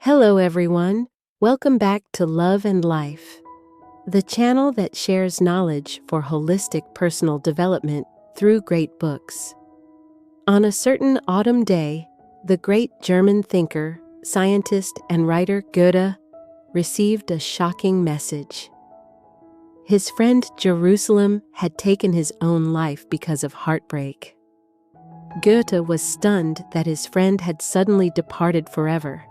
Hello everyone, welcome back to Love and Life, the channel that shares knowledge for holistic personal development through great books. On a certain autumn day, the great German thinker, scientist, and writer Goethe received a shocking message. His friend Jerusalem had taken his own life because of heartbreak. Goethe was stunned that his friend had suddenly departed forever,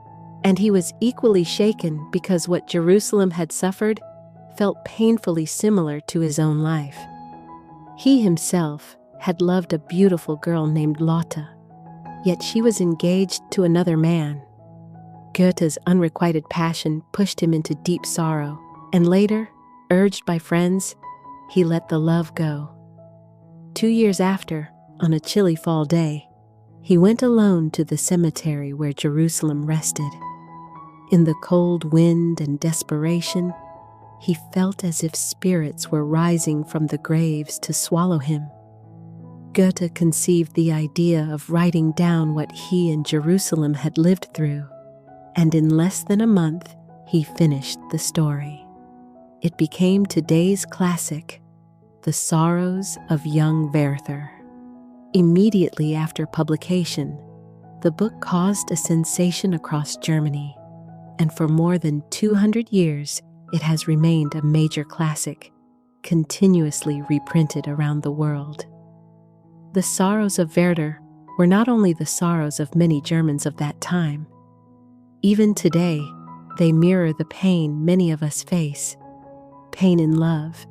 and he was equally shaken because what Jerusalem had suffered felt painfully similar to his own life. He himself had loved a beautiful girl named Lotte, yet she was engaged to another man. Goethe's unrequited passion pushed him into deep sorrow, and later, urged by friends, he let the love go. 2 years after, on a chilly fall day, he went alone to the cemetery where Jerusalem rested. In the cold wind and desperation, he felt as if spirits were rising from the graves to swallow him. Goethe conceived the idea of writing down what he and Jerusalem had lived through, and in less than a month, he finished the story. It became today's classic, The Sorrows of Young Werther. Immediately after publication, the book caused a sensation across Germany, and for more than 200 years, it has remained a major classic, continuously reprinted around the world. The sorrows of Werther were not only the sorrows of many Germans of that time. Even today, they mirror the pain many of us face: pain in love,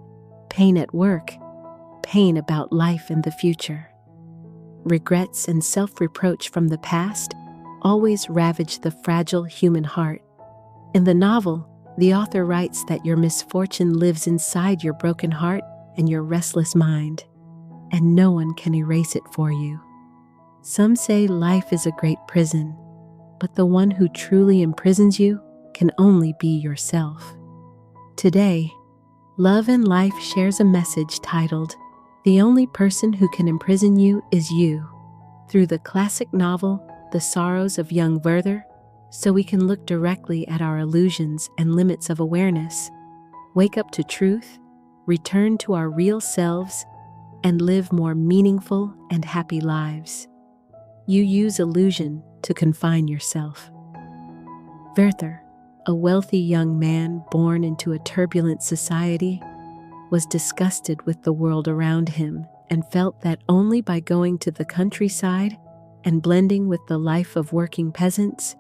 pain at work, pain about life and the future. Regrets and self-reproach from the past always ravage the fragile human heart. In the novel, the author writes that your misfortune lives inside your broken heart and your restless mind, and no one can erase it for you. Some say life is a great prison, but the one who truly imprisons you can only be yourself. Today, Love and Life shares a message titled, "The Only Person Who Can Imprison You Is You," through the classic novel, The Sorrows of Young Werther, so we can look directly at our illusions and limits of awareness, wake up to truth, return to our real selves, and live more meaningful and happy lives. You use illusion to confine yourself. Werther, a wealthy young man born into a turbulent society, was disgusted with the world around him and felt that only by going to the countryside and blending with the life of working peasants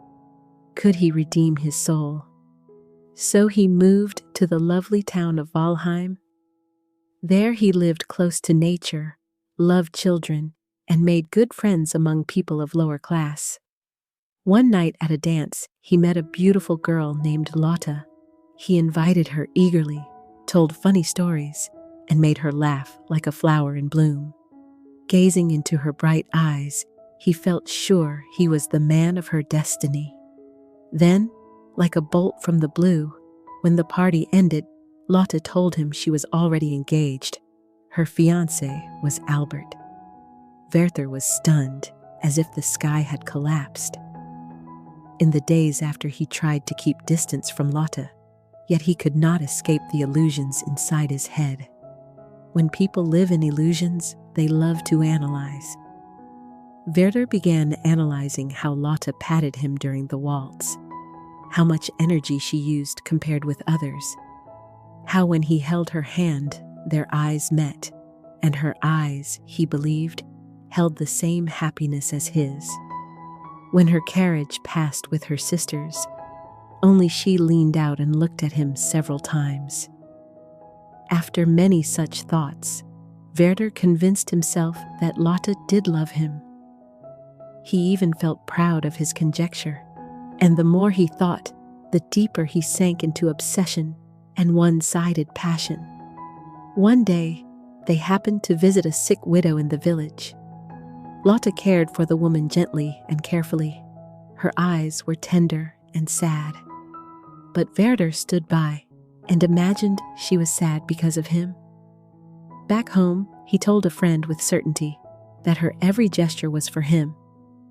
could he redeem his soul. So he moved to the lovely town of Walheim. There he lived close to nature, loved children, and made good friends among people of lower class. One night at a dance, he met a beautiful girl named Lotte. He invited her eagerly, told funny stories, and made her laugh like a flower in bloom. Gazing into her bright eyes, he felt sure he was the man of her destiny. Then, like a bolt from the blue, when the party ended, Lotte told him she was already engaged. Her fiancé was Albert. Werther was stunned, as if the sky had collapsed. In the days after, he tried to keep distance from Lotte, yet he could not escape the illusions inside his head. When people live in illusions, they love to analyze. Werther began analyzing how Lotte patted him during the waltz, how much energy she used compared with others, how when he held her hand, their eyes met, and her eyes, he believed, held the same happiness as his. When her carriage passed with her sisters, only she leaned out and looked at him several times. After many such thoughts, Werther convinced himself that Lotte did love him. He even felt proud of his conjecture, and the more he thought, the deeper he sank into obsession and one-sided passion. One day, they happened to visit a sick widow in the village. Lotte cared for the woman gently and carefully. Her eyes were tender and sad. But Werther stood by and imagined she was sad because of him. Back home, he told a friend with certainty that her every gesture was for him.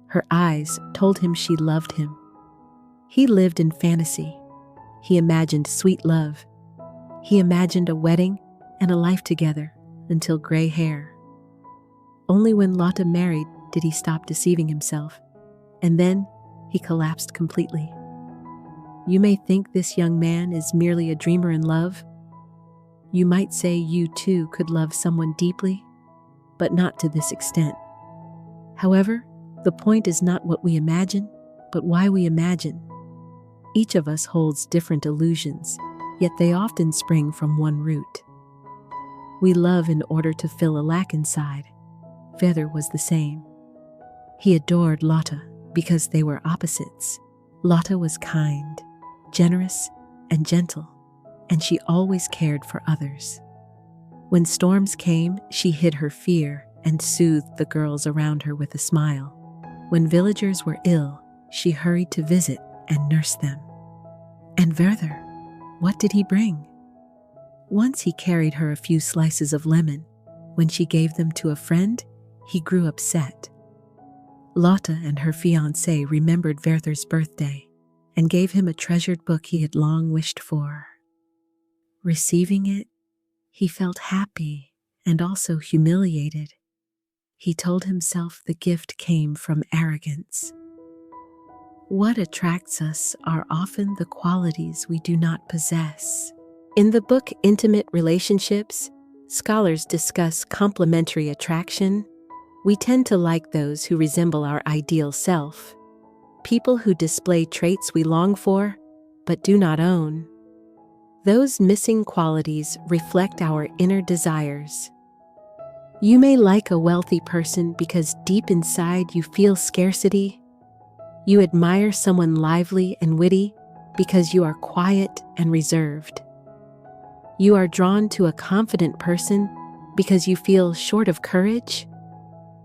Her eyes told him she loved him. He lived in fantasy. He imagined sweet love. He imagined a wedding and a life together until gray hair. Only when Lotte married did he stop deceiving himself, and then he collapsed completely. You may think this young man is merely a dreamer in love. You might say you too could love someone deeply, but not to this extent. However, the point is not what we imagine, but why we imagine. Each of us holds different illusions, yet they often spring from one root. We love in order to fill a lack inside. Werther was the same. He adored Lotte because they were opposites. Lotte was kind, generous, and gentle, and she always cared for others. When storms came, she hid her fear and soothed the girls around her with a smile. When villagers were ill, she hurried to visit and nurse them. And Werther, what did he bring? Once he carried her a few slices of lemon. When she gave them to a friend, he grew upset. Lotte and her fiancé remembered Werther's birthday and gave him a treasured book he had long wished for. Receiving it, he felt happy and also humiliated. He told himself the gift came from arrogance. What attracts us are often the qualities we do not possess. In the book Intimate Relationships, scholars discuss complementary attraction. We tend to like those who resemble our ideal self, people who display traits we long for but do not own. Those missing qualities reflect our inner desires. You may like a wealthy person because deep inside you feel scarcity. You admire someone lively and witty because you are quiet and reserved. You are drawn to a confident person because you feel short of courage.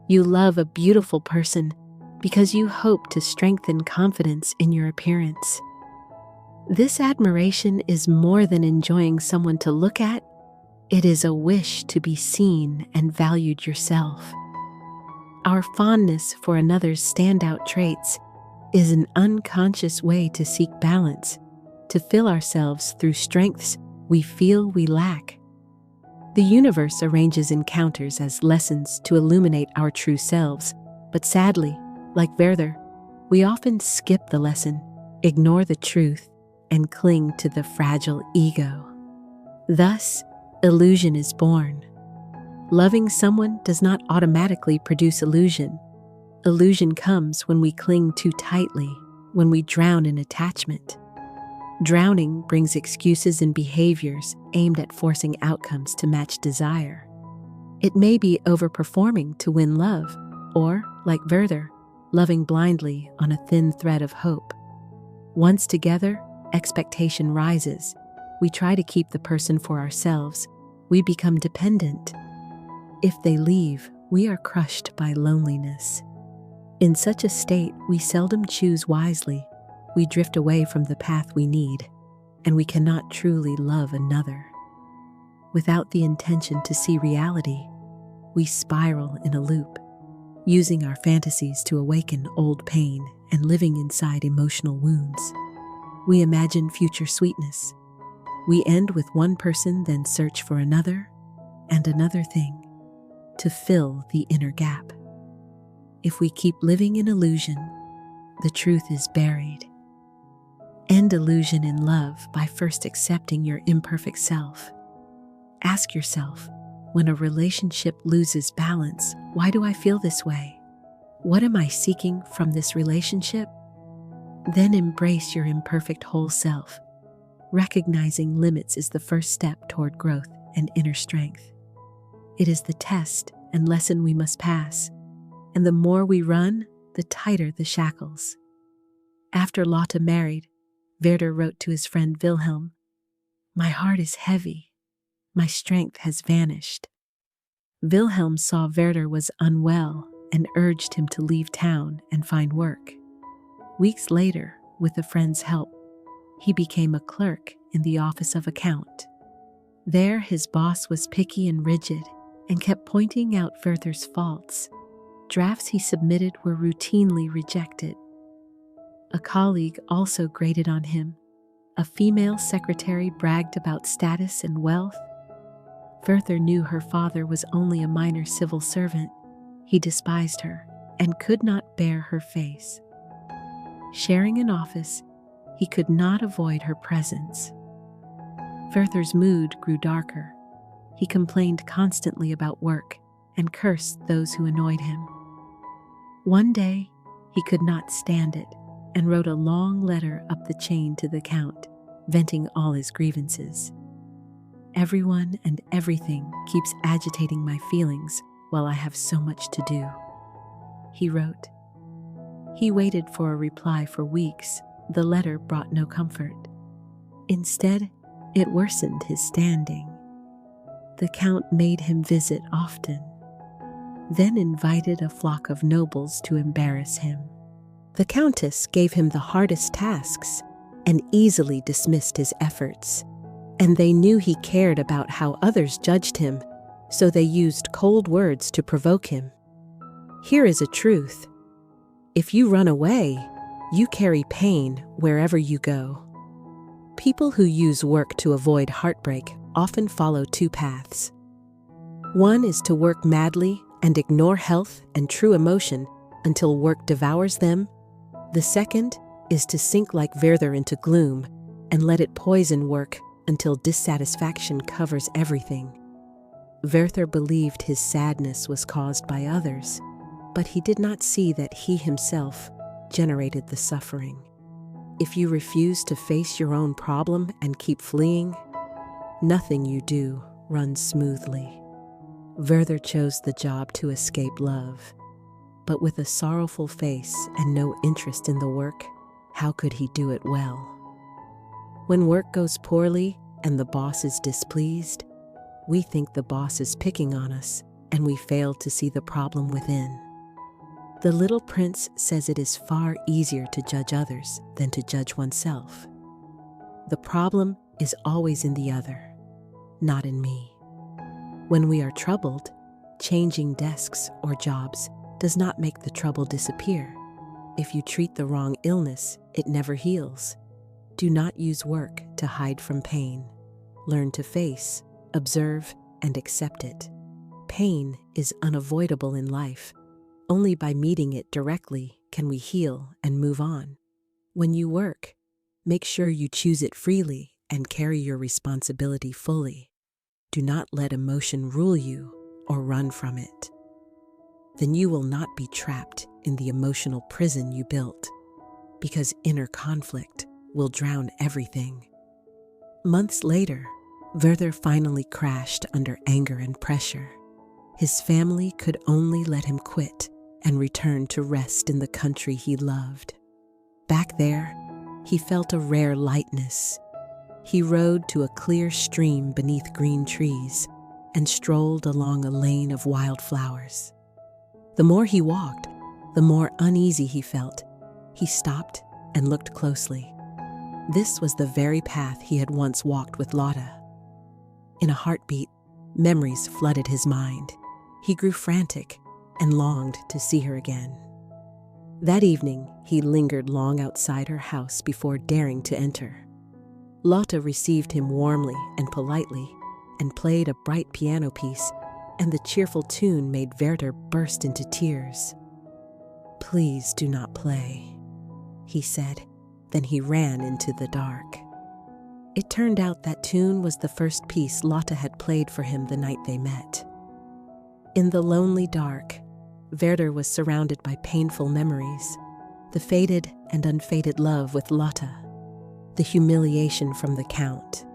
You love a beautiful person because you hope to strengthen confidence in your appearance. This admiration is more than enjoying someone to look at. It is a wish to be seen and valued yourself. Our fondness for another's standout traits is an unconscious way to seek balance, to fill ourselves through strengths we feel we lack. The universe arranges encounters as lessons to illuminate our true selves, but sadly, like Werther, we often skip the lesson, ignore the truth, and cling to the fragile ego. Thus, illusion is born. Loving someone does not automatically produce illusion. Illusion comes when we cling too tightly, when we drown in attachment. Drowning brings excuses and behaviors aimed at forcing outcomes to match desire. It may be overperforming to win love, or, like Werther, loving blindly on a thin thread of hope. Once together, expectation rises. We try to keep the person for ourselves. We become dependent. If they leave, we are crushed by loneliness. In such a state, we seldom choose wisely. We drift away from the path we need, and we cannot truly love another. Without the intention to see reality, we spiral in a loop, using our fantasies to awaken old pain and living inside emotional wounds. We imagine future sweetness. We end with one person, then search for another and another thing to fill the inner gap. If we keep living in illusion, the truth is buried. End illusion in love by first accepting your imperfect self. Ask yourself, when a relationship loses balance, why do I feel this way? What am I seeking from this relationship? Then embrace your imperfect whole self. Recognizing limits is the first step toward growth and inner strength. It is the test and lesson we must pass, and the more we run, the tighter the shackles. After Lotte married, Werther wrote to his friend Wilhelm, "My heart is heavy. My strength has vanished." Wilhelm saw Werther was unwell and urged him to leave town and find work. Weeks later, with a friend's help, he became a clerk in the office of account. There, his boss was picky and rigid and kept pointing out Werther's faults. Drafts he submitted were routinely rejected. A colleague also grated on him. A female secretary bragged about status and wealth. Werther knew her father was only a minor civil servant. He despised her and could not bear her face. Sharing an office, he could not avoid her presence. Werther's mood grew darker. He complained constantly about work and cursed those who annoyed him. One day, he could not stand it and wrote a long letter up the chain to the Count, venting all his grievances. Everyone and everything keeps agitating my feelings while I have so much to do, he wrote. He waited for a reply for weeks. The letter brought no comfort. Instead, it worsened his standing. The Count made him visit often, then invited a flock of nobles to embarrass him. The Countess gave him the hardest tasks and easily dismissed his efforts, and they knew he cared about how others judged him, so they used cold words to provoke him. Here is a truth. If you run away, you carry pain wherever you go. People who use work to avoid heartbreak often follow two paths. One is to work madly and ignore health and true emotion until work devours them. The second is to sink like Werther into gloom and let it poison work until dissatisfaction covers everything. Werther believed his sadness was caused by others, but he did not see that he himself generated the suffering. If you refuse to face your own problem and keep fleeing, nothing you do runs smoothly. Werther chose the job to escape love, but with a sorrowful face and no interest in the work, how could he do it well? When work goes poorly and the boss is displeased, we think the boss is picking on us and we fail to see the problem within. The Little Prince says it is far easier to judge others than to judge oneself. The problem is always in the other, not in me. When we are troubled, changing desks or jobs does not make the trouble disappear. If you treat the wrong illness, it never heals. Do not use work to hide from pain. Learn to face, observe, and accept it. Pain is unavoidable in life. Only by meeting it directly can we heal and move on. When you work, make sure you choose it freely and carry your responsibility fully. Do not let emotion rule you or run from it. Then you will not be trapped in the emotional prison you built, because inner conflict will drown everything. Months later, Werther finally crashed under anger and pressure. His family could only let him quit and return to rest in the country he loved. Back there, he felt a rare lightness. He rode to a clear stream beneath green trees and strolled along a lane of wildflowers. The more he walked, the more uneasy he felt. He stopped and looked closely. This was the very path he had once walked with Lotte. In a heartbeat, memories flooded his mind. He grew frantic and longed to see her again. That evening, he lingered long outside her house before daring to enter. Lotte received him warmly and politely and played a bright piano piece, and the cheerful tune made Werther burst into tears. "Please do not play," he said. Then he ran into the dark. It turned out that tune was the first piece Lotte had played for him the night they met. In the lonely dark, Werther was surrounded by painful memories, the faded and unfaded love with Lotte, the humiliation from the Count,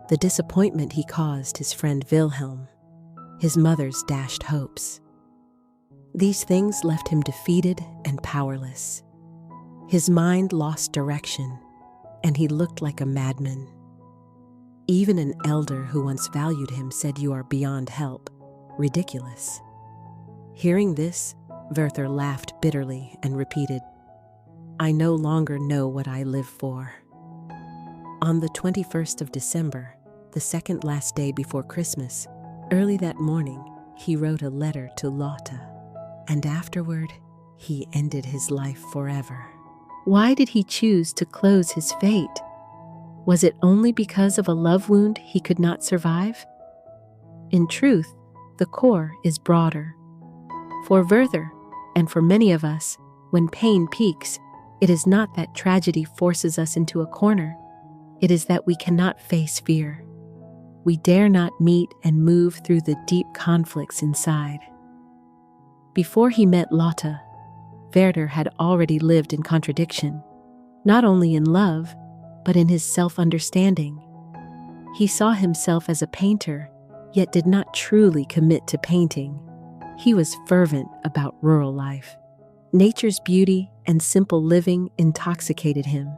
the disappointment he caused his friend Wilhelm, his mother's dashed hopes. These things left him defeated and powerless. His mind lost direction, and he looked like a madman. Even an elder who once valued him said, "You are beyond help." Ridiculous. Hearing this, Werther laughed bitterly and repeated, "I no longer know what I live for." On the 21st of December, the second last day before Christmas, early that morning, he wrote a letter to Lotte, and afterward, he ended his life forever. Why did he choose to close his fate? Was it only because of a love wound he could not survive? In truth, the core is broader. For Werther, and for many of us, when pain peaks, it is not that tragedy forces us into a corner. It is that we cannot face fear. We dare not meet and move through the deep conflicts inside. Before he met Lotte, Werther had already lived in contradiction, not only in love, but in his self-understanding. He saw himself as a painter, yet did not truly commit to painting. He was fervent about rural life. Nature's beauty and simple living intoxicated him.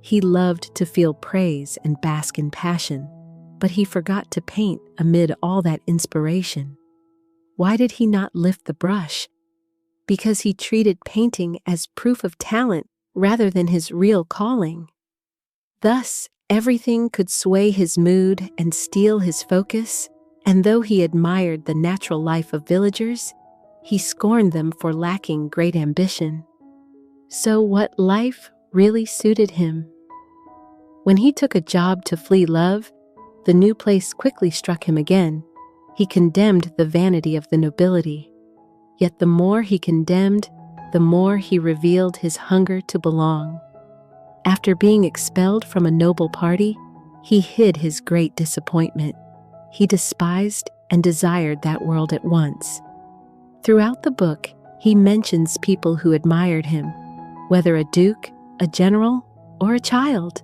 He loved to feel praise and bask in passion, but he forgot to paint amid all that inspiration. Why did he not lift the brush? Because he treated painting as proof of talent rather than his real calling. Thus, everything could sway his mood and steal his focus, and though he admired the natural life of villagers, he scorned them for lacking great ambition. So what life really suited him? When he took a job to flee love, the new place quickly struck him again. He condemned the vanity of the nobility. Yet the more he condemned, the more he revealed his hunger to belong. After being expelled from a noble party, he hid his great disappointment. He despised and desired that world at once. Throughout the book, he mentions people who admired him, whether a duke, a general, or a child.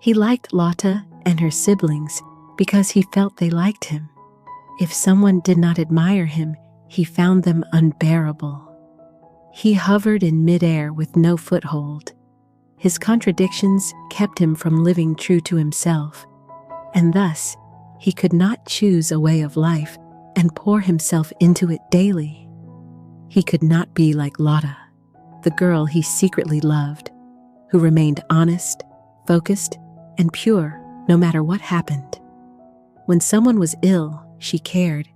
He liked Lotte and her siblings because he felt they liked him. If someone did not admire him, he found them unbearable. He hovered in midair with no foothold. His contradictions kept him from living true to himself, and thus he could not choose a way of life and pour himself into it daily. He could not be like Lotte, the girl he secretly loved, who remained honest, focused, and pure no matter what happened. When someone was ill, she cared.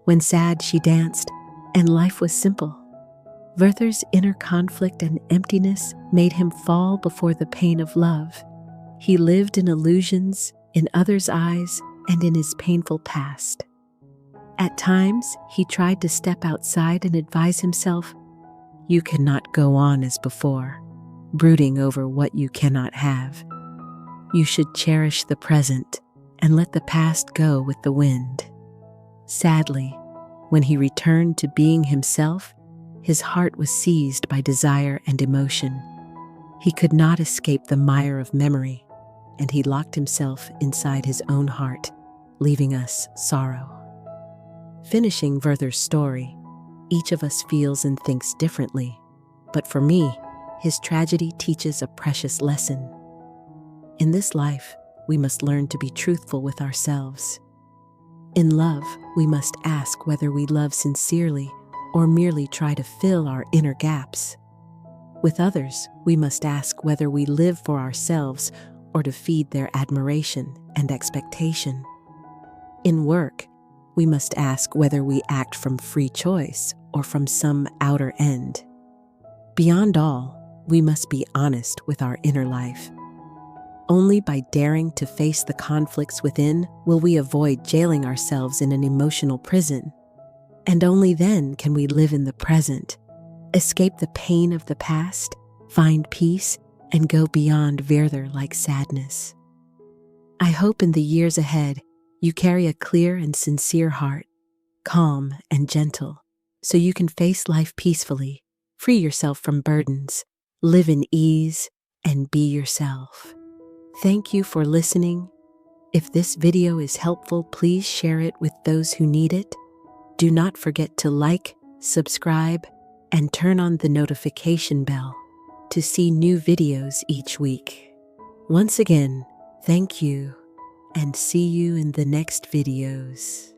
When sad, she danced, and life was simple. Werther's inner conflict and emptiness made him fall before the pain of love. He lived in illusions, in others' eyes, and in his painful past. At times, he tried to step outside and advise himself, "You cannot go on as before, brooding over what you cannot have. You should cherish the present and let the past go with the wind." Sadly, when he returned to being himself, his heart was seized by desire and emotion. He could not escape the mire of memory, and he locked himself inside his own heart, leaving us sorrow. Finishing Werther's story, each of us feels and thinks differently, but for me, his tragedy teaches a precious lesson. In this life, we must learn to be truthful with ourselves. In love, we must ask whether we love sincerely or merely try to fill our inner gaps. With others, we must ask whether we live for ourselves or to feed their admiration and expectation. In work, we must ask whether we act from free choice or from some outer end. Beyond all, we must be honest with our inner life. Only by daring to face the conflicts within will we avoid jailing ourselves in an emotional prison. And only then can we live in the present, escape the pain of the past, find peace, and go beyond Werther-like sadness. I hope in the years ahead, you carry a clear and sincere heart, calm and gentle, so you can face life peacefully, free yourself from burdens, live in ease, and be yourself. Thank you for listening. If this video is helpful, please share it with those who need it. Do not forget to like, subscribe, and turn on the notification bell to see new videos each week. Once again, thank you, and see you in the next videos.